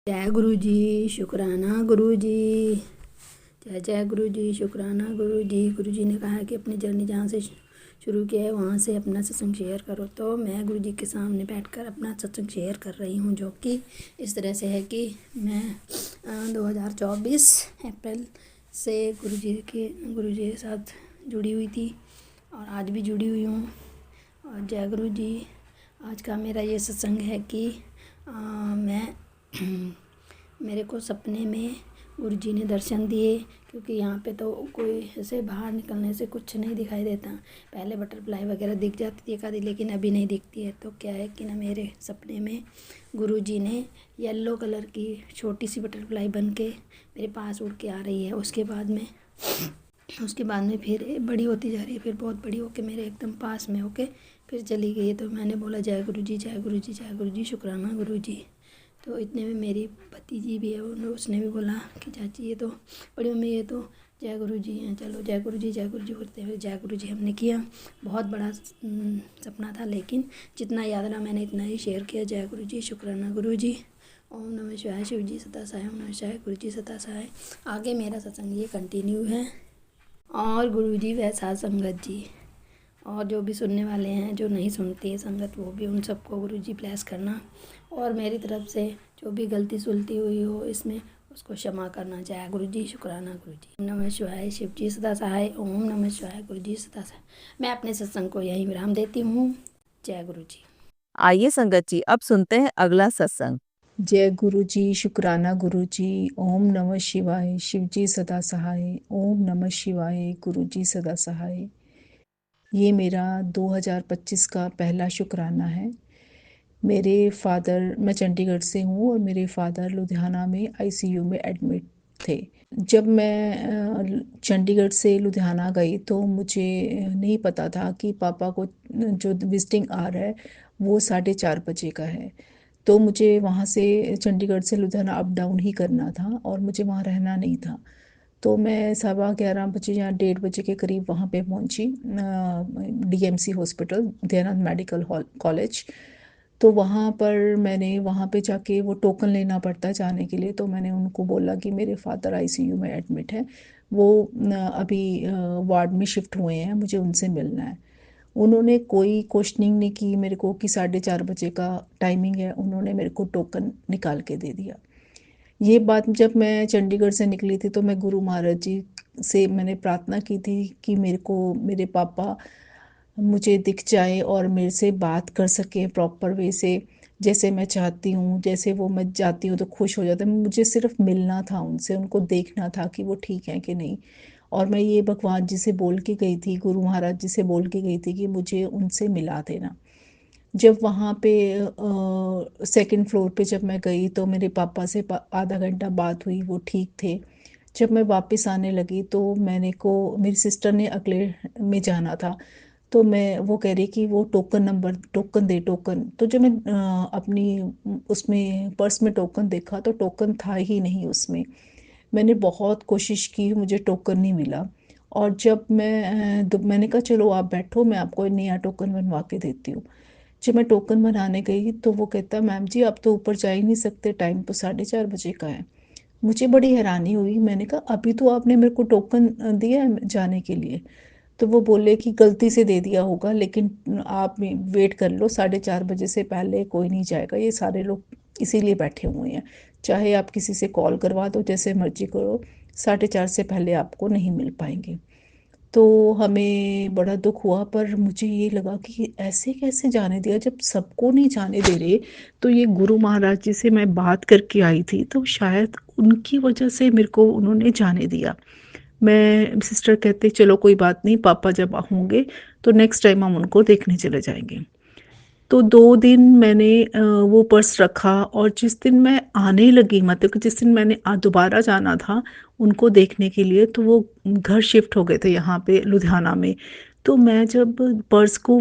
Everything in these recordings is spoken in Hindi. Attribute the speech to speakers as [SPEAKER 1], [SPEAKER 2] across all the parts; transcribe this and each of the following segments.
[SPEAKER 1] जय गुरु जी, शुक्राना गुरु जी। जय जय गुरु जी, शुक्राना गुरु जी। गुरु जी ने कहा कि अपनी जर्नी जहाँ से शुरू किया है वहाँ से अपना सत्संग शेयर करो। तो मैं गुरु जी के सामने बैठकर अपना सत्संग शेयर कर रही हूँ, जो कि इस तरह से है कि मैं 2024 अप्रैल से गुरु जी के साथ जुड़ी हुई थी और आज भी जुड़ी हुई हूँ। और जय गुरु जी। आज का मेरा ये सत्संग है कि मेरे को सपने में गुरु जी ने दर्शन दिए, क्योंकि यहाँ पे तो कोई ऐसे बाहर निकलने से कुछ नहीं दिखाई देता। पहले बटरफ्लाई वगैरह दिख जाती थी एक आधी, लेकिन अभी नहीं दिखती है। तो क्या है कि ना, मेरे सपने में गुरु जी ने येलो कलर की छोटी सी बटरफ्लाई बन के मेरे पास उड़ के आ रही है। उसके बाद में फिर बड़ी होती जा रही है, फिर बहुत बड़ी होके मेरे एकदम पास में होके फिर चली गई है। तो मैंने बोला जय गुरु जी, जय गुरु जी, जय गुरु जी, शुक्राना गुरु जी। तो इतने में मेरी भतीजी भी है, उसने भी बोला कि चाची ये तो बड़ी मम्मी ये तो जय गुरु जी हैं, चलो जय गुरु जी, जय गुरु जी करते हुए जय गुरु जी हमने किया। बहुत बड़ा सपना था, लेकिन जितना याद रहा मैंने इतना ही शेयर किया। जय गुरु जी, शुक्राना गुरु जी। ओम नमः शिवाय, शिव जी सदा सहाय, ओम नमः शिवाय, गुरु जी सदा सहाय। आगे मेरा सत्संग ये कंटिन्यू है। और गुरु जी व साध संगत जी, और जो भी सुनने वाले हैं, जो नहीं सुनती है संगत, वो भी उन सबको गुरु जी ब्लेस करना। और मेरी तरफ से जो भी गलती सुलती हुई हो इसमें, उसको क्षमा करना। जय गुरु जी, शुक्राना गुरु जी। ओम नमः शिवाय, शिव जी सदा सहाय, ओम नमः शिवाय, गुरु जी सदा सहाय। मैं अपने सत्संग को यहीं विराम देती हूँ। जय गुरु जी।
[SPEAKER 2] आइए संगत जी, अब सुनते हैं अगला सत्संग।
[SPEAKER 3] जय गुरु जी, शुक्राना गुरु जी। ओम नमः शिवाय, शिव जी सदा सहाय, ओम नमः शिवाय, गुरु जी सदा सहाय। ये मेरा 2025 का पहला शुक्राना है। मेरे फादर, मैं चंडीगढ़ से हूँ और मेरे फादर लुधियाना में आईसीयू में एडमिट थे। जब मैं चंडीगढ़ से लुधियाना गई तो मुझे नहीं पता था कि पापा को जो विजिटिंग आ रहा है वो 4:30 बजे का है। तो मुझे वहाँ से चंडीगढ़ से लुधियाना अप डाउन ही करना था और मुझे वहाँ रहना नहीं था। तो मैं 11:15 बजे या 1:30 बजे के करीब वहाँ पे पहुँची, DMC hospital, Dayanand medical hall college. तो वहाँ पर मैंने वहाँ पे जाके, वो टोकन लेना पड़ता है जाने के लिए, तो मैंने उनको बोला कि मेरे फादर आईसीयू में एडमिट है, वो अभी वार्ड में शिफ्ट हुए हैं, मुझे उनसे मिलना है। उन्होंने कोई क्वेश्चनिंग नहीं की मेरे को कि 4:30 बजे का टाइमिंग है, उन्होंने मेरे को टोकन निकाल के दे दिया। ये बात जब मैं चंडीगढ़ से निकली थी तो मैं गुरु महाराज जी से मैंने प्रार्थना की थी कि मेरे को मेरे पापा मुझे दिख जाए और मेरे से बात कर सकें प्रॉपर वे से, जैसे मैं चाहती हूँ, जैसे वो मैं जाती हूँ तो खुश हो जाते हैं। मुझे सिर्फ मिलना था उनसे, उनको देखना था कि वो ठीक हैं कि नहीं। और मैं ये भगवान जी से बोल के गई थी, गुरु महाराज जी से बोल के गई थी कि मुझे उनसे मिला देना। जब वहाँ पे सेकंड फ्लोर पे जब मैं गई तो मेरे पापा से आधा घंटा बात हुई, वो ठीक थे। जब मैं वापस आने लगी तो मेरी सिस्टर ने अगले में जाना था, तो मैं वो कह रही कि वो टोकन दे टोकन। तो जब मैं अपनी उसमें पर्स में टोकन देखा तो टोकन था ही नहीं उसमें। मैंने बहुत कोशिश की, मुझे टोकन नहीं मिला। और जब मैंने कहा चलो आप बैठो, मैं आपको नया टोकन बनवा के देती हूँ। जब मैं टोकन बनाने गई तो वो कहता मैम जी आप तो ऊपर जा ही नहीं सकते, टाइम तो 4:30 बजे का है। मुझे बड़ी हैरानी हुई, मैंने कहा अभी तो आपने मेरे को टोकन दिया है जाने के लिए। तो वो बोले कि गलती से दे दिया होगा, लेकिन आप वेट कर लो, 4:30 बजे से पहले कोई नहीं जाएगा, ये सारे लोग इसीलिए बैठे हुए हैं, चाहे आप किसी से कॉल करवा दो, जैसे मर्जी करो, 4:30 से पहले आपको नहीं मिल पाएंगे। तो हमें बड़ा दुख हुआ, पर मुझे ये लगा कि ऐसे कैसे जाने दिया जब सबको नहीं जाने दे रहे। तो ये गुरु महाराज जी से मैं बात करके आई थी, तो शायद उनकी वजह से मेरे को उन्होंने जाने दिया। मैं सिस्टर कहते चलो कोई बात नहीं, पापा जब होंगे तो नेक्स्ट टाइम हम उनको देखने चले जाएंगे। तो 2 दिन मैंने वो पर्स रखा, और जिस दिन मैं आने लगी, मतलब कि जिस दिन मैंने दोबारा जाना था उनको देखने के लिए, तो वो घर शिफ्ट हो गए थे यहाँ पे लुधियाना में। तो मैं जब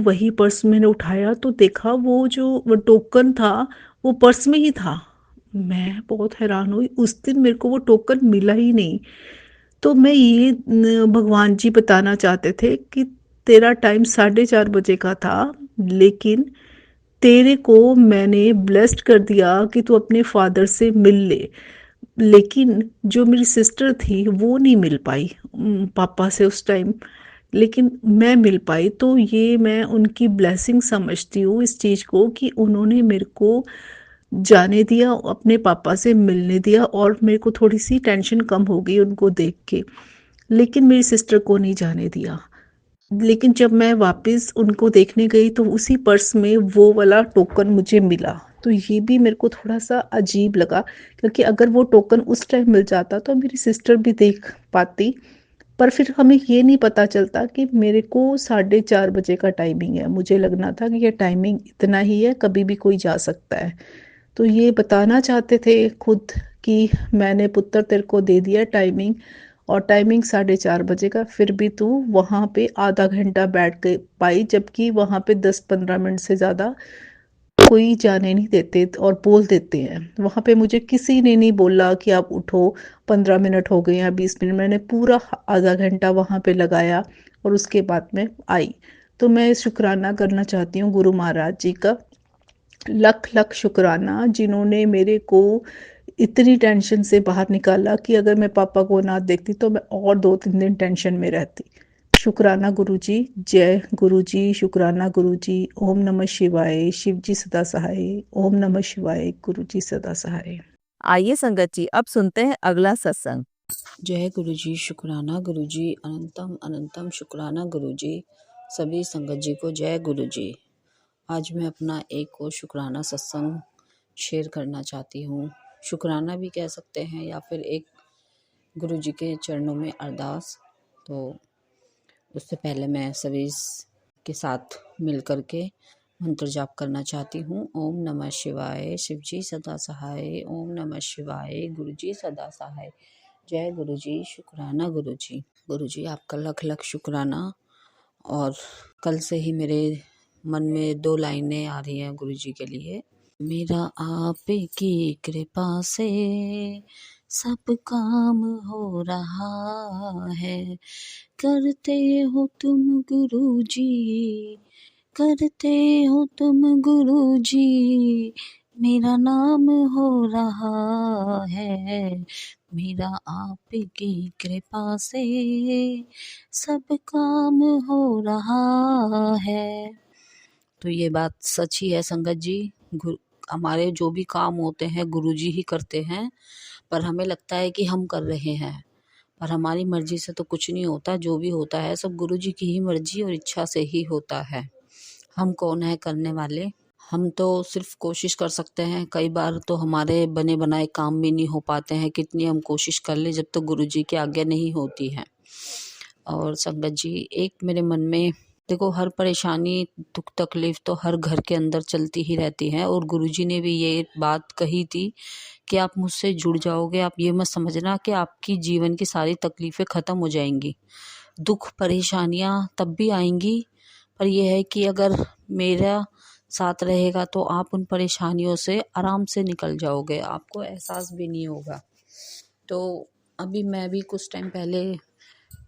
[SPEAKER 3] वही पर्स मैंने उठाया तो देखा वो टोकन था वो पर्स में ही था। मैं बहुत हैरान हुई, उस दिन मेरे को वो टोकन मिला ही नहीं। तो मैं ये भगवान जी बताना चाहते थे कि तेरा टाइम 4:30 बजे का था, लेकिन तेरे को मैंने ब्लेस्ड कर दिया कि तू अपने फादर से मिल ले, लेकिन जो मेरी सिस्टर थी वो नहीं मिल पाई पापा से उस टाइम, लेकिन मैं मिल पाई। तो ये मैं उनकी ब्लेसिंग समझती हूँ इस चीज़ को कि उन्होंने मेरे को जाने दिया, अपने पापा से मिलने दिया, और मेरे को थोड़ी सी टेंशन कम हो गई उनको देख के। लेकिन मेरी सिस्टर को नहीं जाने दिया। लेकिन जब मैं वापस उनको देखने गई तो उसी पर्स में वो वाला टोकन मुझे मिला। तो ये भी मेरे को थोड़ा सा अजीब लगा, क्योंकि अगर वो टोकन उस टाइम मिल जाता तो मेरी सिस्टर भी देख पाती। पर फिर हमें ये नहीं पता चलता कि मेरे को 4:30 बजे का टाइमिंग है, मुझे लगना था कि ये टाइमिंग इतना ही है, कभी भी कोई जा सकता है। तो ये बताना चाहते थे खुद कि मैंने पुत्र तेरे को दे दिया टाइमिंग, और टाइमिंग 4:30 बजे का, फिर भी तू वहाँ पे आधा घंटा बैठ के पाई, जबकि वहाँ पे 10-15 मिनट से ज़्यादा कोई जाने नहीं देते और बोल देते हैं। वहाँ पे मुझे किसी ने नहीं बोला कि आप उठो, 15 मिनट हो गए या 20 मिनट, मैंने पूरा आधा घंटा वहाँ पे लगाया और उसके बाद में आई। तो मैं शुक्राना करना चाहती हूँ गुरु महाराज जी का, लख लख शुक्राना, जिन्होंने मेरे को इतनी टेंशन से बाहर निकाला कि अगर मैं पापा को ना देखती तो मैं और 2-3 दिन टेंशन में रहती। शुक्राना गुरुजी, जय गुरुजी, शुक्राना गुरुजी। ओम नमः शिवाय, शिव जी सदा सहाय। ओम नमः शिवाय, गुरुजी सदा सहाय।
[SPEAKER 2] आइए संगत जी अब सुनते हैं अगला सत्संग।
[SPEAKER 4] जय गुरुजी, शुक्राना गुरुजी, अनंतम अनंतम शुक्राना गुरुजी। सभी संगत जी को जय गुरुजी। आज मैं अपना एक और शुक्राना सत्संग शेयर करना चाहती हूँ। शुक्राना भी कह सकते हैं या फिर एक गुरुजी के चरणों में अरदास। तो उससे पहले मैं सभी के साथ मिल कर के मंत्र जाप करना चाहती हूँ। ओम नमः शिवाय, शिव जी सदा सहाय। ओम नमः शिवाय, गुरुजी सदा सहाय। जय गुरुजी, शुक्राना गुरुजी। गुरुजी आपका लख लख शुक्राना। और कल से ही मेरे मन में 2 लाइनें आ रही हैं गुरुजी के लिए। मेरा आप की कृपा से सब काम हो रहा है, करते हो तुम गुरुजी, करते हो तुम गुरुजी, मेरा नाम हो रहा है। मेरा आप की कृपा से सब काम हो रहा है। तो ये बात सच ही है संगत जी। हमारे जो भी काम होते हैं गुरुजी ही करते हैं, पर हमें लगता है कि हम कर रहे हैं, पर हमारी मर्जी से तो कुछ नहीं होता। जो भी होता है सब गुरुजी की ही मर्जी और इच्छा से ही होता है। हम कौन है करने वाले? हम तो सिर्फ कोशिश कर सकते हैं। कई बार तो हमारे बने बनाए काम भी नहीं हो पाते हैं, कितनी हम कोशिश कर ले, जब तक गुरुजी की आज्ञा नहीं होती है। और संगत जी एक मेरे मन में, देखो हर परेशानी दुख तकलीफ तो हर घर के अंदर चलती ही रहती है, और गुरुजी ने भी ये बात कही थी कि आप मुझसे जुड़ जाओगे, आप ये मत समझना कि आपकी जीवन की सारी तकलीफें ख़त्म हो जाएंगी। दुख परेशानियां तब भी आएंगी, पर यह है कि अगर मेरा साथ रहेगा तो आप उन परेशानियों से आराम से निकल जाओगे, आपको एहसास भी नहीं होगा। तो अभी मैं भी कुछ टाइम पहले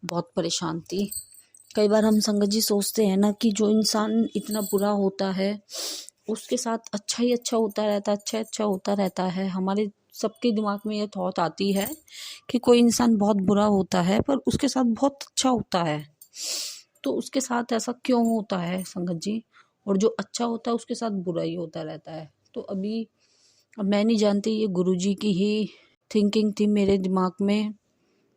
[SPEAKER 4] बहुत परेशान थी। कई बार हम संगत जी सोचते हैं ना कि जो इंसान इतना बुरा होता है उसके साथ अच्छा ही अच्छा होता रहता है, अच्छा होता रहता है। हमारे सबके दिमाग में ये थॉट आती है कि कोई इंसान बहुत बुरा होता है पर उसके साथ बहुत अच्छा होता है, तो उसके साथ ऐसा क्यों होता है संगत जी? और जो अच्छा होता है उसके साथ बुरा ही होता रहता है। तो अभी मैं नहीं जानती, ये गुरुजी की ही थिंकिंग थी मेरे दिमाग में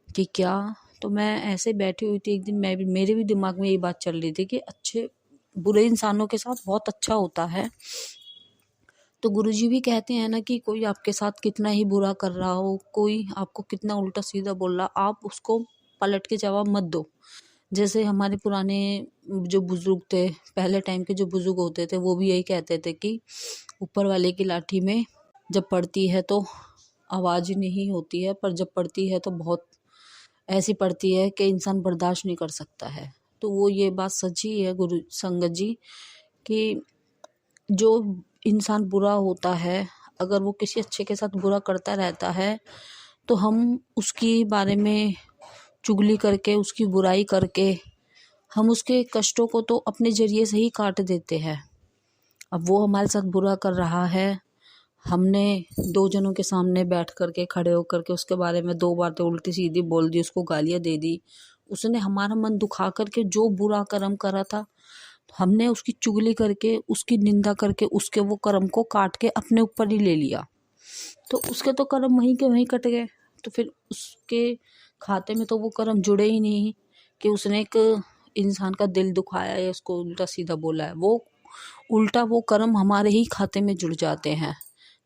[SPEAKER 4] कि क्या। तो मैं ऐसे बैठी हुई थी एक दिन, मेरे भी दिमाग में ये बात चल रही थी कि अच्छे बुरे इंसानों के साथ बहुत अच्छा होता है। तो गुरुजी भी कहते हैं ना कि कोई आपके साथ कितना ही बुरा कर रहा हो, कोई आपको कितना उल्टा सीधा बोल रहा, आप उसको पलट के जवाब मत दो। जैसे हमारे पुराने जो बुजुर्ग थे, पहले टाइम के जो बुजुर्ग होते थे, वो भी यही कहते थे कि ऊपर वाले की लाठी में जब पड़ती है तो आवाज़ ही नहीं होती है, पर जब पड़ती है तो बहुत ऐसी पड़ती है कि इंसान बर्दाश्त नहीं कर सकता है। तो वो ये बात सच्ची है गुरु संगत जी कि जो इंसान बुरा होता है, अगर वो किसी अच्छे के साथ बुरा करता रहता है तो हम उसके बारे में चुगली करके, उसकी बुराई करके हम उसके कष्टों को तो अपने जरिए से ही काट देते हैं। अब वो हमारे साथ बुरा कर रहा है, हमने 2 जनों के सामने बैठ कर के खड़े होकर के उसके बारे में 2 बातें उल्टी सीधी बोल दी, उसको गालियाँ दे दी। उसने हमारा मन दुखा कर के जो बुरा कर्म करा था, हमने उसकी चुगली करके, उसकी निंदा करके, उसके वो कर्म को काट के अपने ऊपर ही ले लिया। तो उसके तो कर्म वहीं के वहीं कट गए। तो फिर उसके खाते में तो वो कर्म जुड़े ही नहीं कि उसने एक इंसान का दिल दुखाया या उसको उल्टा सीधा बोला है। वो उल्टा वो कर्म हमारे ही खाते में जुड़ जाते हैं।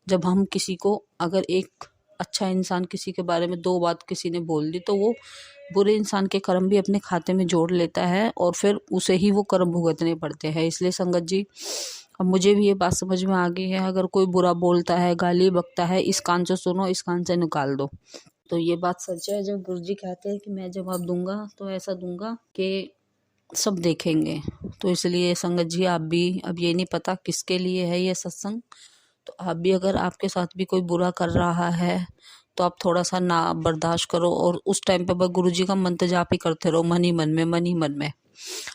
[SPEAKER 4] जब हम किसी को, अगर एक अच्छा इंसान किसी के बारे में 2 बात किसी ने बोल दी, तो वो बुरे इंसान के कर्म भी अपने खाते में जोड़ लेता है और फिर उसे ही वो कर्म भुगतने पड़ते हैं। इसलिए संगत जी, अब मुझे भी ये बात समझ में आ गई है, अगर कोई बुरा बोलता है, गाली बकता है, इस कान से सुनो, इस कान से निकाल दो। तो ये बात सच है, जब गुरु जी कहते हैं कि मैं जवाब दूंगा तो ऐसा दूंगा कि सब देखेंगे। तो इसलिए संगत जी, आप भी, अब ये नहीं पता किसके लिए है ये सत्संग, तो आप भी, अगर आपके साथ भी कोई बुरा कर रहा है तो आप थोड़ा सा ना बर्दाश्त करो और उस टाइम पे बस गुरु जी का मंत्र जाप ही करते रहो, मन ही मन में, मन ही मन में।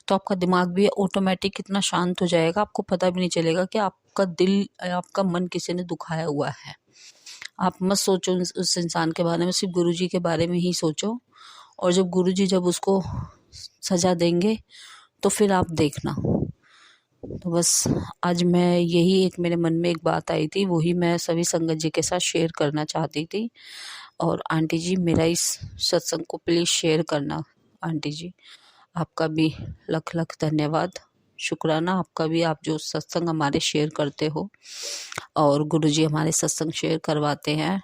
[SPEAKER 4] तो आपका दिमाग भी ऑटोमेटिक कितना शांत हो जाएगा, आपको पता भी नहीं चलेगा कि आपका दिल, आपका मन किसी ने दुखाया हुआ है। आप मत सोचो उस इंसान के बारे में, सिर्फ गुरु जी के बारे में ही सोचो। और जब गुरु जी जब उसको सजा देंगे तो फिर आप देखना। तो बस आज मैं यही, एक मेरे मन में एक बात आई थी, वही मैं सभी संगत जी के साथ शेयर करना चाहती थी। और आंटी जी, मेरा इस सत्संग को प्लीज़ शेयर करना। आंटी जी, आपका भी लख लख धन्यवाद, शुक्राना आपका भी, आप जो सत्संग हमारे शेयर करते हो और गुरु जी हमारे सत्संग शेयर करवाते हैं।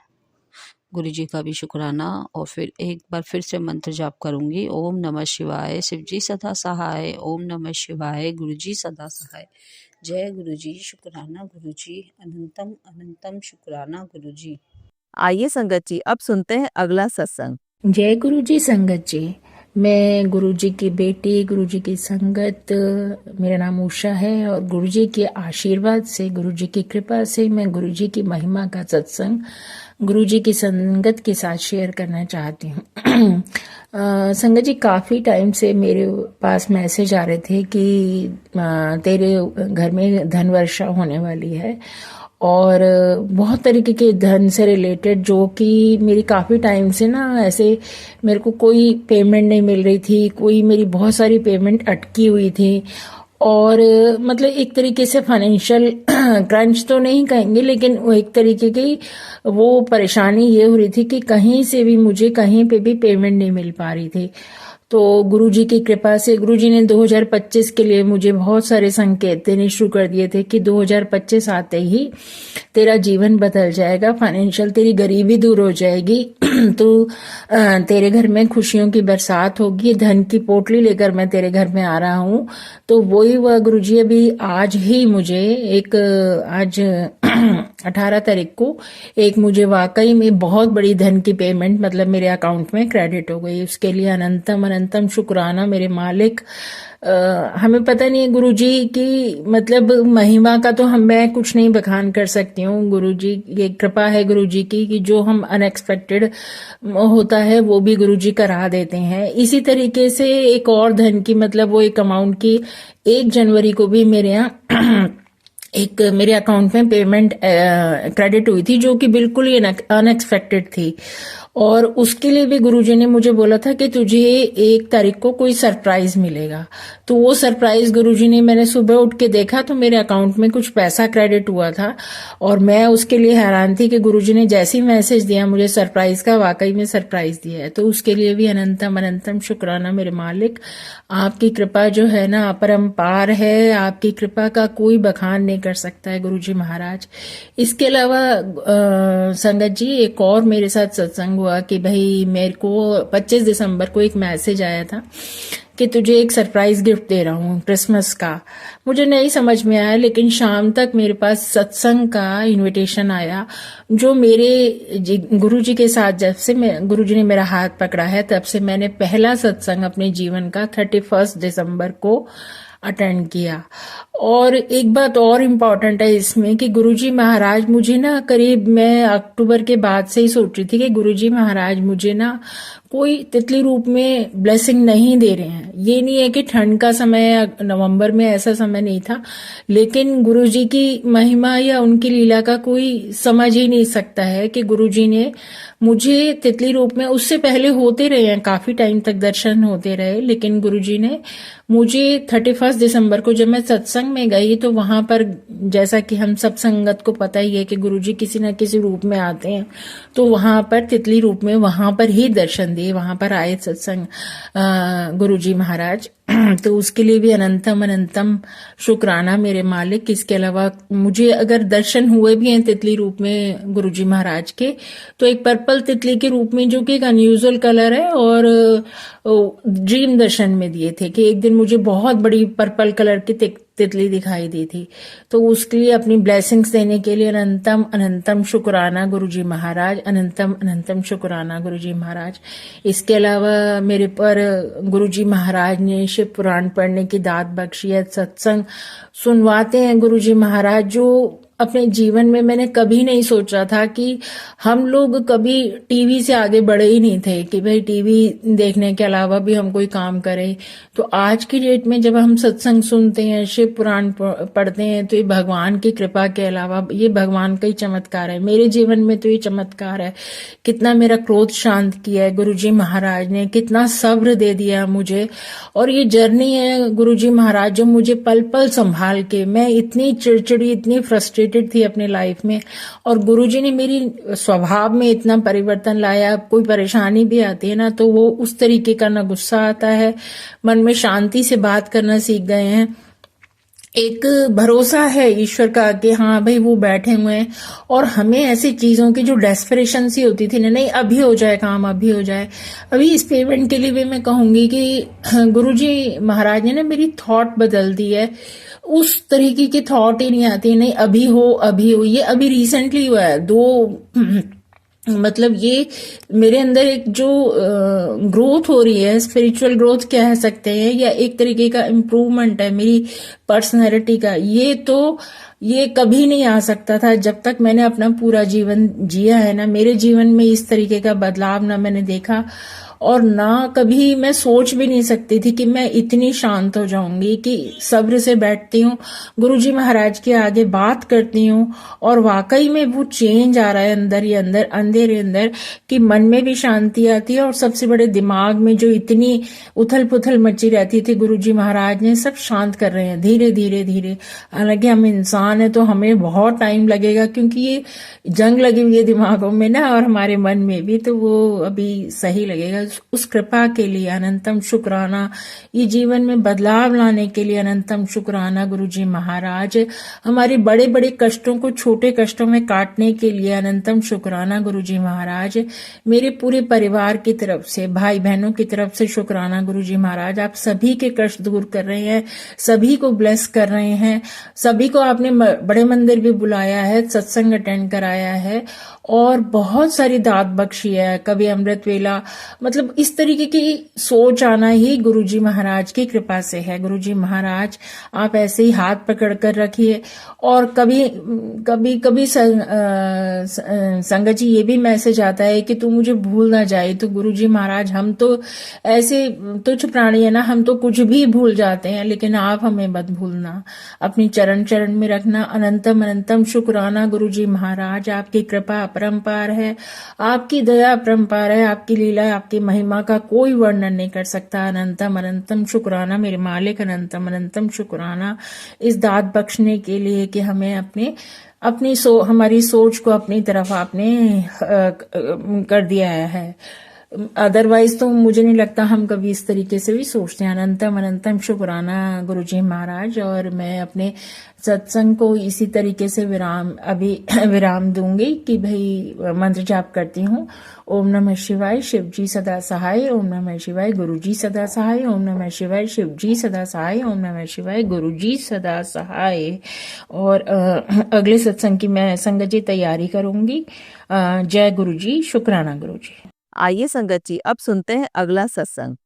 [SPEAKER 4] गुरु जी का भी शुक्राना। और फिर एक बार फिर से मंत्र जाप करूंगी। ओम नमः शिवाय, शिव जी सदा सहाय। ओम नमः शिवाय, गुरु जी सदा सहाय। जय गुरु जी, शुक्राना गुरु जी, अनंतम अनंतम शुक्राना गुरु जी।
[SPEAKER 2] आइए संगत जी, अब सुनते हैं अगला सत्संग।
[SPEAKER 5] जय गुरु जी संगत जी, मैं गुरु जी की बेटी, गुरु जी की संगत, मेरा नाम उषा है और गुरु जी के आशीर्वाद से, गुरु जी की कृपा से मैं गुरु जी की महिमा का सत्संग गुरु जी की संगत के साथ शेयर करना चाहती हूँ। संगत जी, काफ़ी टाइम से मेरे पास मैसेज आ रहे थे कि तेरे घर में धन वर्षा होने वाली है और बहुत तरीके के धन से रिलेटेड, जो कि मेरी काफ़ी टाइम से ना ऐसे मेरे को कोई पेमेंट नहीं मिल रही थी, कोई मेरी बहुत सारी पेमेंट अटकी हुई थी और मतलब एक तरीके से फाइनेंशियल क्रंच तो नहीं कहेंगे, लेकिन वो एक तरीके की वो परेशानी ये हो रही थी कि कहीं से भी मुझे कहीं पे भी पेमेंट नहीं मिल पा रही थी। तो गुरुजी की कृपा से गुरुजी ने 2025 के लिए मुझे बहुत सारे संकेत देने शुरू कर दिए थे कि 2025 आते ही तेरा जीवन बदल जाएगा, फाइनेंशियल तेरी गरीबी दूर हो जाएगी, तो तेरे घर में खुशियों की बरसात होगी, धन की पोटली लेकर मैं तेरे घर में आ रहा हूँ। तो वही वह गुरुजी अभी आज ही मुझे एक, आज 18 तारीख को एक मुझे वाकई में बहुत बड़ी धन की पेमेंट मतलब मेरे अकाउंट में क्रेडिट हो गई। उसके लिए अनंतम अनंतम शुक्राना मेरे मालिक। हमें पता नहीं है गुरुजी की मतलब महिमा का, तो मैं कुछ नहीं बखान कर सकती हूँ। गुरुजी ये कृपा है गुरुजी की कि जो हम अनएक्सपेक्टेड होता है वो भी गुरुजी करा देते हैं। इसी तरीके से एक और धन की मतलब वो एक अमाउंट की 1 जनवरी को भी मेरे यहाँ एक मेरे अकाउंट में पेमेंट क्रेडिट हुई थी, जो कि बिल्कुल ही अनएक्सपेक्टेड थी। और उसके लिए भी गुरुजी ने मुझे बोला था कि तुझे 1 तारीख को कोई सरप्राइज मिलेगा। तो वो सरप्राइज गुरुजी ने, मैंने सुबह उठ के देखा तो मेरे अकाउंट में कुछ पैसा क्रेडिट हुआ था और मैं उसके लिए हैरान थी कि गुरुजी ने जैसे ही मैसेज दिया मुझे सरप्राइज का, वाकई में सरप्राइज दिया है। तो उसके लिए भी अनंतम अनंतम शुक्राना मेरे मालिक। आपकी कृपा जो है ना अपरंपार है, आपकी कृपा का कोई बखान नहीं कर सकता है गुरुजी महाराज। इसके अलावा संगत जी, एक और मेरे साथ सत्संग हुआ कि भाई मेरे को 25 दिसंबर को एक मैसेज आया था कि तुझे एक सरप्राइज गिफ्ट दे रहा हूँ क्रिसमस का। मुझे नहीं समझ में आया, लेकिन शाम तक मेरे पास सत्संग का इनविटेशन आया, जो मेरे गुरुजी के साथ जब से गुरुजी ने मेरा हाथ पकड़ा है तब से मैंने पहला सत्संग अपने जीवन का 31 दिसंबर को अटेंड किया। और एक बात और इम्पॉर्टेंट है इसमें कि गुरुजी महाराज मुझे ना, करीब मैं अक्टूबर के बाद से ही सोच रही थी कि गुरुजी महाराज मुझे ना कोई तितली रूप में ब्लेसिंग नहीं दे रहे हैं। ये नहीं है कि ठंड का समय या नवंबर में ऐसा समय नहीं था, लेकिन गुरुजी की महिमा या उनकी लीला का कोई समझ ही नहीं सकता है कि गुरुजी ने मुझे तितली रूप में, उससे पहले होते रहे हैं, काफी टाइम तक दर्शन होते रहे, लेकिन गुरुजी ने मुझे 31 दिसंबर को जब मैं सत्संग में गई तो वहां पर, जैसा कि हम सब संगत को पता ही है कि गुरुजी किसी न किसी रूप में आते हैं, तो वहां पर तितली रूप में वहां पर ही दर्शन दिए, वहां पर आए सत्संग गुरुजी महाराज। तो उसके लिए भी अनंतम अनंतम शुक्राना मेरे मालिक। इसके अलावा मुझे अगर दर्शन हुए भी हैं तितली रूप में गुरुजी महाराज के, तो एक पर्पल तितली के रूप में, जो कि एक अनयूजुअल कलर है, और ड्रीम दर्शन में दिए थे कि एक दिन मुझे बहुत बड़ी पर्पल कलर की तितली दिखाई दी थी। तो उसके लिए अपनी ब्लेसिंग्स देने के लिए अनंतम अनंतम शुक्राना गुरुजी महाराज, अनंतम अनंतम शुक्राना गुरुजी महाराज। इसके अलावा मेरे पर गुरुजी महाराज ने शिव पुराण पढ़ने की दात बख्शी है, सत्संग सुनवाते हैं गुरुजी महाराज, जो अपने जीवन में मैंने कभी नहीं सोचा था कि हम लोग कभी टीवी से आगे बढ़े ही नहीं थे कि भाई टीवी देखने के अलावा भी हम कोई काम करें। तो आज की डेट में जब हम सत्संग सुनते हैं, शिव पुराण पढ़ते हैं, तो ये भगवान की कृपा के अलावा ये भगवान का ही चमत्कार है। मेरे जीवन में तो ये चमत्कार है, कितना मेरा क्रोध शांत किया है गुरुजी महाराज ने, कितना सब्र दे दिया मुझे। और ये जर्नी है गुरुजी महाराज जो मुझे पल पल संभाल के, मैं इतनी चिड़चिड़ी, इतनी फ्रस्ट्रेटेड थी अपने लाइफ में, और गुरुजी ने मेरी स्वभाव में इतना परिवर्तन लाया। कोई परेशानी भी आती है ना, तो वो उस तरीके का ना गुस्सा आता है, मन में शांति से बात करना सीख गए हैं। एक भरोसा है ईश्वर का कि हाँ भाई वो बैठे हुए हैं, और हमें ऐसी चीजों की जो डेस्परेशन सी होती थी ना, नहीं अभी हो जाए काम, अभी हो जाए। अभी इस पेमेंट के लिए भी मैं कहूंगी कि गुरुजी महाराज ने ना मेरी थॉट बदल दी है। उस तरीके की थॉट ही नहीं आती, नहीं अभी हो अभी हो। ये अभी रिसेंटली हुआ है, मतलब ये मेरे अंदर एक जो ग्रोथ हो रही है, स्पिरिचुअल ग्रोथ कह सकते हैं, या एक तरीके का इम्प्रूवमेंट है मेरी पर्सनैलिटी का। ये कभी नहीं आ सकता था जब तक मैंने अपना पूरा जीवन जिया है ना। मेरे जीवन में इस तरीके का बदलाव ना मैंने देखा, और ना कभी मैं सोच भी नहीं सकती थी कि मैं इतनी शांत हो जाऊंगी कि सब्र से बैठती हूँ, गुरुजी महाराज के आगे बात करती हूँ, और वाकई में वो चेंज आ रहा है अंदर ही अंदर, अंधेरे अंदर, कि मन में भी शांति आती है। और सबसे बड़े दिमाग में जो इतनी उथल पुथल मची रहती थी, गुरुजी महाराज ने सब शांत कर रहे हैं धीरे धीरे धीरे। हालांकि हम इंसान है तो हमें बहुत टाइम लगेगा, क्योंकि ये जंग लगी हुई है दिमागों में ना, और हमारे मन में भी, तो वो अभी सही लगेगा। उस कृपा के लिए अनंतम शुक्राना, ये जीवन में बदलाव लाने के लिए अनंतम शुक्राना गुरुजी महाराज। हमारे बड़े बड़े कष्टों को छोटे कष्टों में काटने के लिए अनंतम शुक्राना गुरुजी महाराज। मेरे पूरे परिवार की तरफ से, भाई बहनों की तरफ से शुक्राना गुरुजी महाराज। आप सभी के कष्ट दूर कर रहे हैं, सभी को ब्लेस कर रहे हैं, सभी को आपने बड़े मंदिर भी बुलाया है, सत्संग अटेंड कराया है, और बहुत सारी दात बख्शी है, कभी अमृत वेला। मतलब इस तरीके की सोच आना ही गुरुजी महाराज की कृपा से है। गुरुजी महाराज आप ऐसे ही हाथ पकड़ कर रखिए। और कभी कभी संगत जी ये भी मैसेज आता है कि तू मुझे भूल ना जाए। तो गुरुजी महाराज हम तो ऐसे तुच्छ प्राणी है ना, हम तो कुछ भी भूल जाते हैं, लेकिन आप हमें मत भूलना, अपनी चरण चरण में रखना। अनंतम अनंतम शुक्राना गुरुजी महाराज। आपकी कृपा अपरंपार है, आपकी दया अपरंपार है, आपकी लीला, आपकी महिमा का कोई वर्णन नहीं कर सकता। अनंतम अनंतम शुक्राना मेरे मालिक, अनंतम अनंतम शुक्राना इस दात बख्शने के लिए कि हमें हमारी सोच को अपनी तरफ आपने कर दिया है। अदरवाइज तो मुझे नहीं लगता हम कभी इस तरीके से भी सोचते हैं। अनंतम अनंतम शुक्राना गुरुजी महाराज। और मैं अपने सत्संग को इसी तरीके से विराम दूंगी कि भाई मंत्र जाप करती हूँ। ओम नमः शिवाय, शिव जी सदा सहाय। ओम नमः शिवाय, गुरु जी सदा सहाय। ओम नमः शिवाय, शिव जी सदा सहाय। ओम नमः शिवाय, गुरु जी सदा सहाय। और अगले सत्संग की मैं संगत जी तैयारी करूंगी। जय गुरु जी, शुक्राना गुरु जी।
[SPEAKER 2] आइए संगत जी, अब सुनते हैं अगला सत्संग।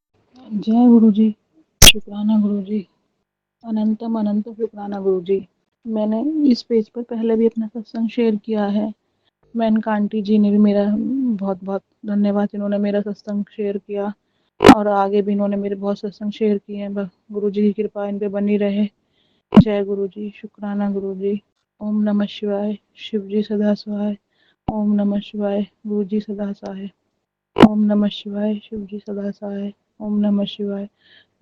[SPEAKER 6] जय गुरु जी, शुक्राना गुरु जी, अनंतम अनंत शुक्राना गुरु जी। मैंने इस पेज पर पहले भी अपना सत्संग शेयर किया है मेनका आंटी जी ने भी मेरा बहुत बहुत धन्यवाद, इन्होंने मेरा सत्संग शेयर किया और आगे भी इन्होंने मेरे बहुत सत्संग शेयर किए हैं। गुरु जी की कृपा इन पे बनी रहे। जय गुरु जी, शुक्राना गुरु जी। ओम नमः शिवाय, शिव जी सदा सहाय। ओम नमः शिवाय, गुरु जी सदा सहाय। ओम नमः शिवाय, शिव जी सदा सहाय। ओम नमः शिवाय,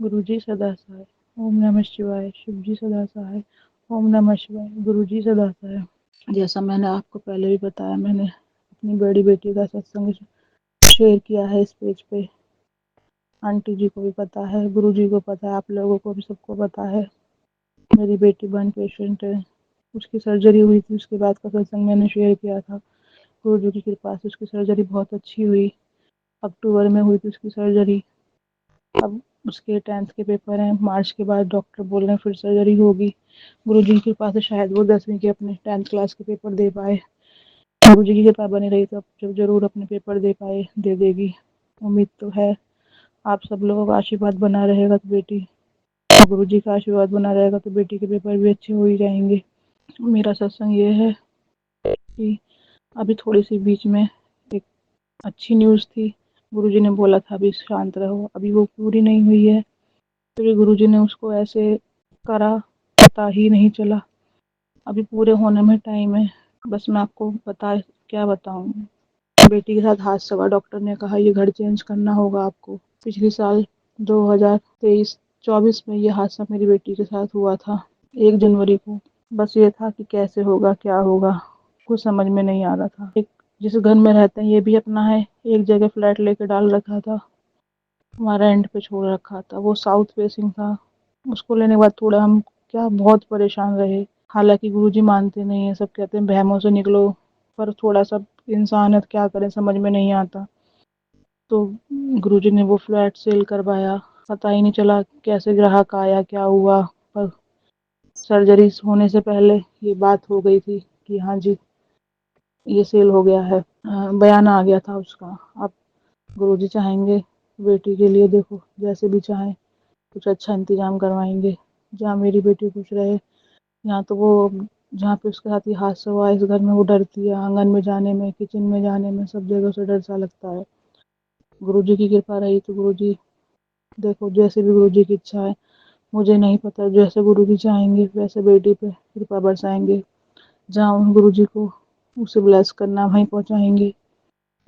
[SPEAKER 6] गुरु जी सदा सहाय। ओम नमः शिवाय, शिव जी सदा सहाय। ओम नमः शिवाय, गुरु जी सदा सहाय। जैसा मैंने आपको पहले भी बताया, मैंने अपनी बड़ी बेटी का सत्संग शेयर किया है इस पेज पे। आंटी जी को भी पता है, गुरु जी को पता है, आप लोगों को भी सबको पता है। मेरी बेटी बर्न पेशेंट है, उसकी सर्जरी हुई थी, उसके बाद का सत्संग मैंने शेयर किया था। गुरु जी की कृपा से उसकी सर्जरी बहुत अच्छी हुई। अक्टूबर में हुई थी उसकी सर्जरी। अब उसके 10th के पेपर हैं, मार्च के बाद डॉक्टर बोल रहे हैं फिर सर्जरी होगी। गुरु जी की कृपा से शायद वो 10वीं के अपने 10th क्लास के पेपर दे पाए। गुरु जी की कृपा बनी रही तो जब जरूर अपने पेपर दे पाए, दे देगी, उम्मीद तो है। आप सब लोगों का आशीर्वाद बना रहेगा तो बेटी, गुरु जी का आशीर्वाद बना रहेगा तो बेटी के पेपर भी अच्छे हो ही जाएंगे। मेरा सत्संग ये है कि अभी थोड़ी सी बीच में एक अच्छी न्यूज़ थी, गुरु जी ने बोला था अभी शांत रहो, अभी वो पूरी नहीं हुई है, फिर गुरु जी ने उसको ऐसे करा, पता ही नहीं चला। अभी पूरे होने में टाइम है। बस मैं आपको क्या बताऊं, बेटी के साथ हादसा हुआ। डॉक्टर ने कहा ये घर चेंज करना होगा आपको। पिछले साल 2023-24 में ये हादसा मेरी बेटी के साथ हुआ था, 1 जनवरी को। बस ये था कि कैसे होगा, क्या होगा, कुछ समझ में नहीं आ रहा था। एक जिस घर में रहते हैं ये भी अपना है, एक जगह फ्लैट लेके डाल रखा था, हमारा रेंट पे छोड़ रखा था, वो साउथ फेसिंग था। उसको लेने के बाद थोड़ा हम क्या बहुत परेशान रहे। हालांकि गुरुजी मानते नहीं है, सब कहते हैं बहमों से निकलो, पर थोड़ा सा इंसान है तो क्या करें, समझ में नहीं आता। तो गुरुजी ने वो फ्लैट सेल करवाया, पता ही नहीं चला कैसे ग्राहक आया, क्या हुआ। पर सर्जरी होने से पहले ये बात हो गई थी कि हाँ जी ये सेल हो गया है, बयान आ गया था उसका। अब गुरुजी चाहेंगे बेटी के लिए, देखो जैसे भी चाहें कुछ अच्छा इंतजाम करवाएंगे, जहाँ मेरी बेटी खुश रहे। यहाँ तो वो जहाँ पे उसके साथ ये हादसा हुआ, इस घर में वो डरती है, आंगन में जाने में, किचन में जाने में, सब जगह से डर सा लगता है। गुरुजी की कृपा रही तो गुरुजी देखो जैसे भी गुरुजी की इच्छा है, मुझे नहीं पता, जैसे गुरुजी चाहेंगे वैसे बेटी पे कृपा बरसाएंगे। जहाँ उन गुरुजी को उसे ब्लेस करना वहीं पहुँचाएंगे,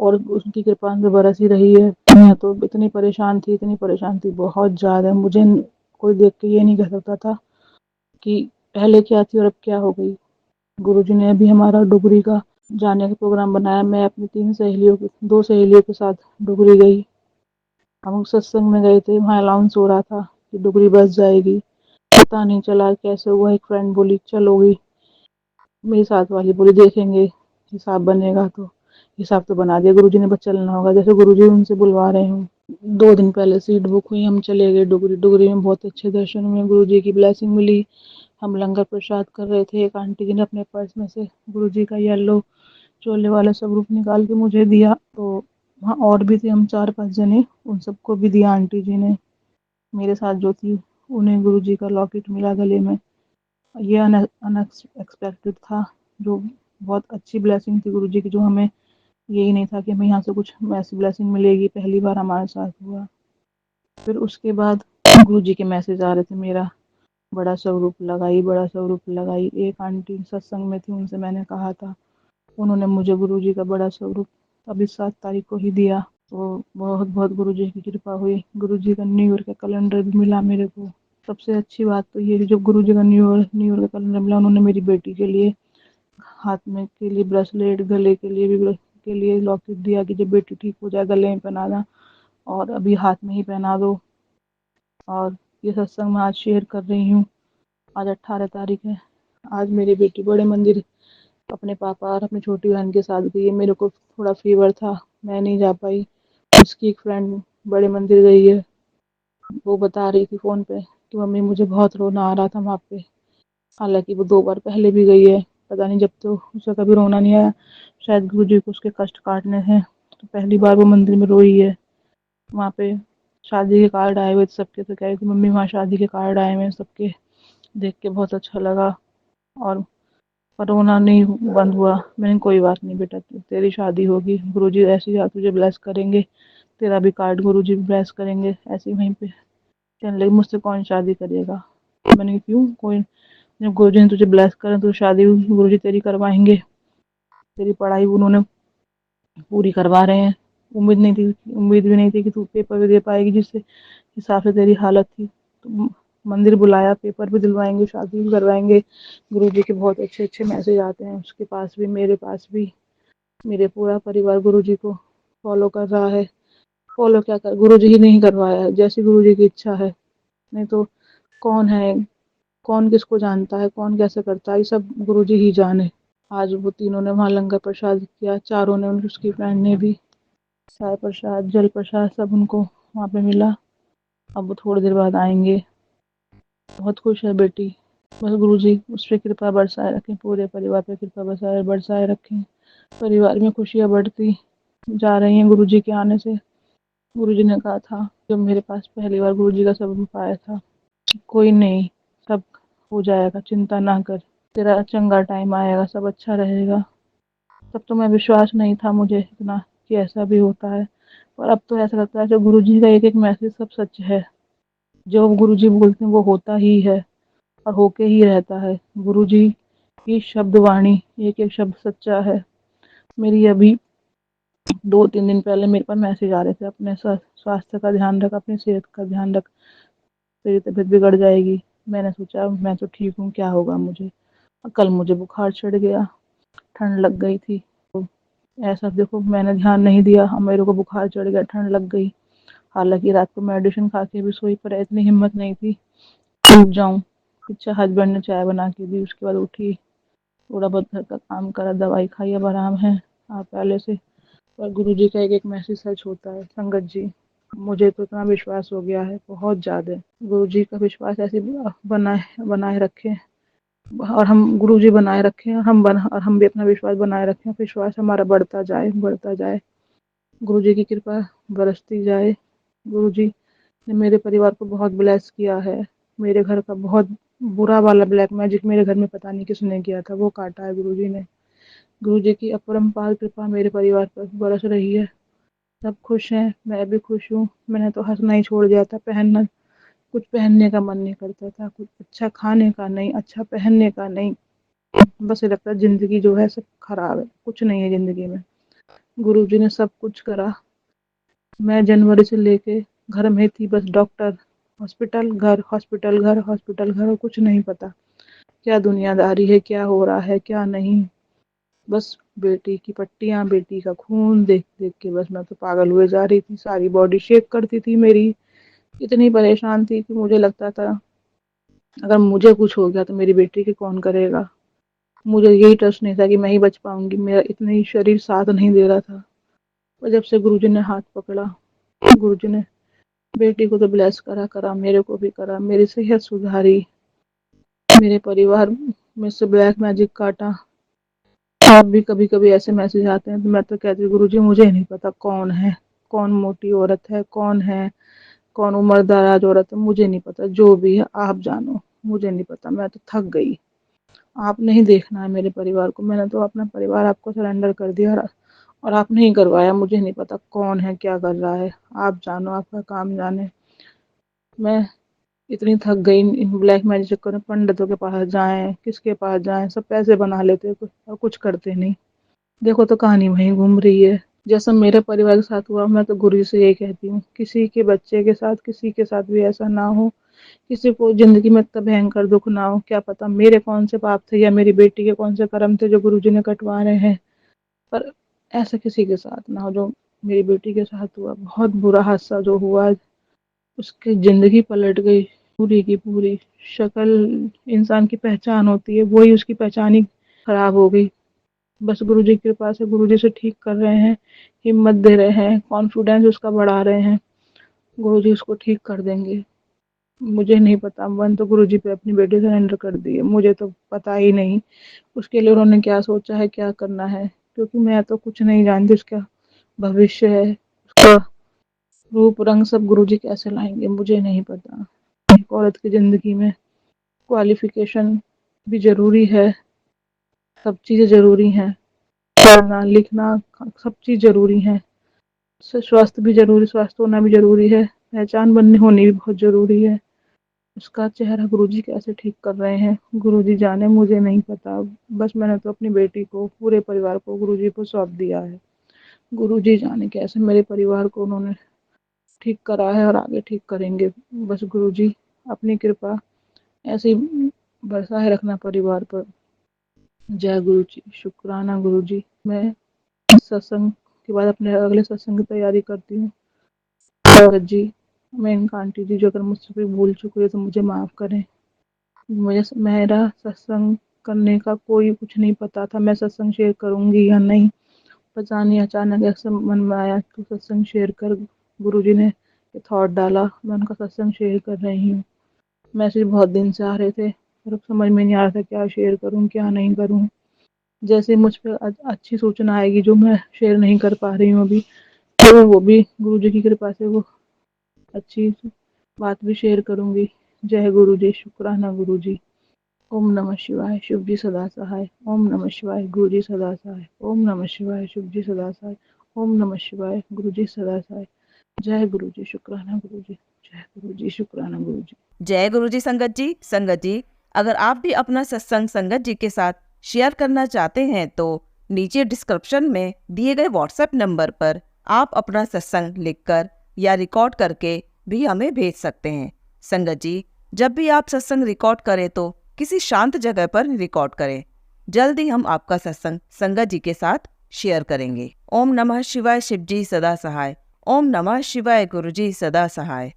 [SPEAKER 6] और उनकी कृपा से बरस ही रही है। मैं तो इतनी परेशान थी, इतनी परेशान थी, बहुत ज़्यादा। मुझे कोई देख के ये नहीं कह सकता था कि पहले क्या थी और अब क्या हो गई। गुरुजी ने अभी हमारा डुगरी का जाने का प्रोग्राम बनाया। मैं अपनी 2 सहेलियों के साथ डुगरी गई। हम सत्संग में गए थे, वहाँ अनाउंस हो रहा था कि डुगरी बस जाएगी। पता नहीं चला कैसे हुआ, एक फ्रेंड बोली चलोगी, मेरी साथ वाली बोली देखेंगे हिसाब बनेगा तो। हिसाब तो बना दिया गुरुजी ने, बस चलना होगा जैसे गुरुजी उनसे बुलवा रहे हूँ। 2 दिन पहले सीट बुक हुई, हम चले गए डुगरी। डुगरी में बहुत अच्छे दर्शन हुए, गुरुजी की ब्लेसिंग मिली। हम लंगर प्रसाद कर रहे थे, एक आंटी जी ने अपने पर्स में से गुरुजी का येलो चोले वाला स्वरूप निकाल के मुझे दिया। तो वहाँ और भी थे, हम 4-5 जने, उन सबको भी दिया आंटी जी ने। मेरे साथ जो थी उन्हें गुरुजी का लॉकेट मिला गले में। ये अनएक्सपेक्टेड था, जो बहुत अच्छी ब्लेसिंग थी गुरुजी की, जो हमें यही नहीं था कि हमें यहाँ से कुछ ऐसी ब्लेसिंग मिलेगी, पहली बार हमारे साथ हुआ। फिर उसके बाद गुरुजी के मैसेज आ रहे थे, मेरा बड़ा स्वरूप लगाई, बड़ा स्वरूप लगाई। एक आंटी सत्संग में थी, उनसे मैंने कहा था, उन्होंने मुझे गुरुजी का बड़ा स्वरूप अभी 7 तारीख को ही दिया। तो बहुत बहुत गुरुजी की कृपा हुई। गुरुजी का न्यू ईयर का कैलेंडर भी मिला मेरे को। सबसे अच्छी बात तो ये है, जब गुरुजी का न्यू ईयर का कैलेंडर मिला, उन्होंने मेरी बेटी के लिए हाथ में के लिए ब्रेसलेट, गले के लिए भी के लिए लॉकेट दिया कि जब बेटी ठीक हो जाए गले में पहनाना, और अभी हाथ में ही पहना दो। और ये सत्संग मैं आज शेयर कर रही हूँ। आज 18 तारीख है। आज मेरी बेटी बड़े मंदिर अपने पापा और अपनी छोटी बहन के साथ गई है। मेरे को थोड़ा फीवर था, मैं नहीं जा पाई। उसकी एक फ्रेंड बड़े मंदिर गई है। वो बता रही थी फ़ोन पे कि मम्मी मुझे बहुत रोना आ रहा था वहाँ पे। हालांकि वो 2 बार पहले भी गई है, पता नहीं जब तो उसे कभी रोना नहीं आया, शायद गुरुजी को उसके कष्ट काटने हैं। तो पहली बार वो मंदिर में रोई है। वहाँ पे शादी के कार्ड आए हुए थे सबके, तो कह रही थी मम्मी वहाँ शादी के कार्ड आए हुए हैं सबके, देख के बहुत अच्छा लगा। और पर रोना नहीं बंद हुआ। मैंने कोई बात नहीं बेटा, तेरी शादी होगी, गुरुजी ऐसे ही तुझे ब्लेस करेंगे, तेरा भी कार्ड गुरुजी ब्लेस करेंगे। ऐसे ही वहीं पे कहने लगी मुझसे कौन शादी करेगा। मैंने कहा, क्यों, कोई, जब गुरुजी ने तुझे ब्लेस करें तो शादी गुरुजी तेरी करवाएंगे, तेरी पढ़ाई उन्होंने पूरी करवा रहे हैं। उम्मीद भी नहीं थी कि तू पेपर भी दे पाएगी जिस हिसाब से तेरी हालत थी। तो मंदिर बुलाया, पेपर भी दिलवाएंगे, शादी भी करवाएंगे। गुरुजी के बहुत अच्छे अच्छे मैसेज आते हैं, उसके पास भी, मेरे पास भी। मेरे पूरा परिवार गुरुजी को फॉलो कर रहा है। फॉलो क्या कर, गुरुजी ही नहीं करवाया है, जैसी गुरुजी की इच्छा है। नहीं तो कौन है, कौन किसको जानता है, कौन कैसे करता है, ये सब गुरुजी ही जाने। आज वो तीनों ने वहाँ लंगर प्रसाद किया, चारों ने, उसकी फ्रेंड ने भी, चाय प्रसाद, जल प्रसाद सब उनको वहाँ पे मिला। अब वो थोड़ी देर बाद आएंगे। बहुत खुश है बेटी। बस गुरुजी उस पर कृपा बरसाए रखें, पूरे परिवार पे कृपा बरसाए रखें। परिवार में खुशियाँ बढ़ती जा रही हैं गुरुजी के आने से। गुरुजी ने कहा था जब मेरे पास पहली बार गुरुजी का सबक आया था, कोई नहीं, सब हो जाएगा, चिंता ना कर, तेरा चंगा टाइम आएगा, सब अच्छा रहेगा। तब तो मैं, विश्वास नहीं था मुझे इतना कि ऐसा भी होता है, और अब तो ऐसा लगता है जो गुरुजी का एक एक मैसेज सब सच है। जो गुरुजी बोलते हैं वो होता ही है और होके ही रहता है। गुरुजी की शब्द वाणी एक एक शब्द सच्चा है। मेरी अभी 2-3 दिन पहले मेरे पास मैसेज आ रहे थे, अपने स्वास्थ्य का ध्यान रख, अपनी सेहत का ध्यान रख, तेरी तबीयत बिगड़ जाएगी। मैंने सोचा मैं तो ठीक हूँ, क्या होगा मुझे। कल मुझे बुखार चढ़ गया, ठंड लग गई थी। तो ऐसा देखो, मैंने ध्यान नहीं दिया, अब मेरे को बुखार चढ़ गया, ठंड लग गई। हालांकि रात को मेडिसिन खा के भी सोई, पर इतनी हिम्मत नहीं थी उठ जाऊं। अच्छा, हस्बैंड ने चाय बना के दी, उसके बाद उठी, थोड़ा बहुत घर का काम करा, दवाई खाई, अब आराम है आप पहले से। पर गुरुजी का एक एक मैसेज सच होता है संगत जी। मुझे तो इतना विश्वास हो गया है, बहुत ज्यादा। गुरुजी का विश्वास ऐसे बनाए बनाए रखें, और हम गुरुजी बनाए रखें, और हम भी अपना विश्वास बनाए रखें, विश्वास हमारा बढ़ता जाए, बढ़ता जाए, गुरुजी की कृपा बरसती जाए। गुरुजी ने मेरे परिवार को बहुत ब्लेस किया है। मेरे घर का बहुत बुरा वाला ब्लैक मैजिक मेरे घर में पता नहीं किसने किया था, वो काटा है गुरुजी ने। गुरुजी की अपरंपार कृपा मेरे परिवार पर बरस रही है। सब खुश हैं, मैं भी खुश हूँ। मैंने तो हंसना ही छोड़ दिया था, पहनना, कुछ पहनने का मन नहीं करता था, कुछ अच्छा खाने का नहीं, अच्छा पहनने का नहीं। बस ये लगता है जिंदगी जो है सब खराब है, कुछ नहीं है जिंदगी में। गुरुजी ने सब कुछ करा। मैं जनवरी से लेके घर में थी, बस डॉक्टर, हॉस्पिटल, घर, हॉस्पिटल, घर, हॉस्पिटल, घर, और कुछ नहीं पता क्या दुनियादारी है, क्या हो रहा है, क्या नहीं। बस बेटी की पट्टियां, बेटी का खून देख देख के बस मैं तो पागल हुए जा रही थी। सारी बॉडी शेक करती थी मेरी। इतनी परेशान थी कि मुझे लगता था अगर मुझे कुछ हो गया तो मेरी बेटी की कौन करेगा। मुझे यही ट्रस्ट नहीं था कि मैं ही बच पाऊंगी, मेरा इतना ही शरीर साथ नहीं दे रहा था। और जब से गुरुजी ने हाथ पकड़ा, गुरुजी ने बेटी को तो ब्लेस करा करा, मेरे को भी करा, मेरी सेहत सुधारी, मेरे परिवार में से ब्लैक मैजिक काटा। आप भी कभी कभी ऐसे मैसेज आते हैं तो मैं तो कहती हूँ गुरुजी मुझे नहीं पता कौन है, कौन मोटी औरत है, कौन है, कौन उम्रदराज औरत है, मुझे नहीं पता, जो भी है आप जानो, मुझे नहीं पता। मैं तो थक गई। आप नहीं देखना है मेरे परिवार को, मैंने तो अपना परिवार आपको सरेंडर कर दिया, और आप नहीं करवाया। मुझे नहीं पता कौन है, क्या कर रहा है, आप जानो, आपका काम जाने। मैं इतनी थक गई इन ब्लैक मैजिक चक्कर में। पंडितों के पास जाएं, किसके पास जाएं, सब पैसे बना लेते और कुछ करते नहीं। देखो तो कहानी वहीं घूम रही है। जैसा मेरे परिवार के साथ हुआ, मैं तो गुरु से यही कहती हूँ, किसी के बच्चे के साथ, किसी के साथ भी ऐसा ना हो, किसी को जिंदगी में इतना भयंकर दुख ना हो। क्या पता मेरे कौन से पाप थे या मेरी बेटी के कौन से कर्म थे जो गुरुजी ने कटवा रहे हैं, पर ऐसा किसी के साथ ना हो जो मेरी बेटी के साथ हुआ। बहुत बुरा हादसा जो हुआ, उसकी जिंदगी पलट गई पूरी की पूरी। शक्ल इंसान की पहचान होती है, वही उसकी पहचान ही खराब हो गई। बस गुरुजी की कृपा से गुरुजी से ठीक कर रहे हैं, हिम्मत दे रहे हैं, कॉन्फिडेंस उसका बढ़ा रहे हैं। गुरुजी उसको ठीक कर देंगे। मुझे नहीं पता, मन तो गुरुजी पे अपनी बेटी सरेंडर कर दी है। मुझे तो पता ही नहीं उसके लिए उन्होंने क्या सोचा है, क्या करना है, क्योंकि मैं तो कुछ नहीं जानती। उसका भविष्य है, उसका रूप रंग सब गुरुजी कैसे लाएंगे मुझे नहीं पता। एक औरत की जिंदगी में क्वालिफिकेशन भी जरूरी है, सब चीज़ें ज़रूरी हैं, पढ़ना लिखना सब चीज़ ज़रूरी है। स्वास्थ्य भी ज़रूरी, स्वस्थ होना भी ज़रूरी है, पहचान बननी होनी भी बहुत ज़रूरी है। उसका चेहरा गुरुजी कैसे ठीक कर रहे हैं, गुरुजी जाने, मुझे नहीं पता। बस मैंने तो अपनी बेटी को, पूरे परिवार को गुरुजी को सौंप दिया है। गुरुजी जाने कैसे मेरे परिवार को उन्होंने ठीक करा है और आगे ठीक करेंगे। बस गुरुजी अपनी कृपा ऐसे ही बरसाए रखना परिवार पर। जय गुरुजी, शुक्राना गुरुजी। मैं सत्संग के बाद अपने अगले सत्संग की तैयारी करती हूँ। भगत जी, मैं इनका आंटी जी, जो अगर मुझसे कोई भूल चुकी है तो मुझे माफ़ करें। मुझे मेरा सत्संग करने का कोई कुछ नहीं पता था, मैं सत्संग शेयर करूँगी या नहीं। पता नहीं अचानक ऐसे मन में आया तो सत्संग शेयर कर, गुरुजी ने ये थॉट डाला, मैं उनका सत्संग शेयर कर रही हूँ। मैसेज बहुत दिन से आ रहे थे पर अब समझ में नहीं आ रहा था क्या शेयर करूँ क्या नहीं करूँ। जैसे मुझ पर अच्छी सूचना आएगी जो मैं शेयर नहीं कर पा रही हूँ अभी, तो वो भी गुरुजी की कृपा से वो अच्छी बात भी शेयर करूँगी। जय गुरुजी, शुक्राना गुरुजी। ओम नमः शिवाय, शिव जी सदा सहाय। ओम नमः शिवाय, गुरु जी सदा सहाय। ओम नमः शिवाय, शिव जी सदा सहाय। ओम नमः शिवाय, गुरु जी सदा सहाय। जय गुरु जी, शुक्राना गुरु जी। जय गुरु जी, शुक्राना गुरु जी।
[SPEAKER 2] जय गुरु जी संगत जी। संगत जी, अगर आप भी अपना सत्संग संगत जी के साथ शेयर करना चाहते हैं तो नीचे डिस्क्रिप्शन में दिए गए व्हाट्सएप नंबर पर आप अपना सत्संग लिखकर या रिकॉर्ड करके भी हमें भेज सकते हैं। संगत जी, जब भी आप सत्संग रिकॉर्ड करें तो किसी शांत जगह पर रिकॉर्ड करें। जल्द ही हम आपका सत्संग संगत जी के साथ शेयर करेंगे। ओम नमः शिवाय, शिव जी सदा सहाय। ओम नमः शिवाय, गुरु जी सदा सहाय।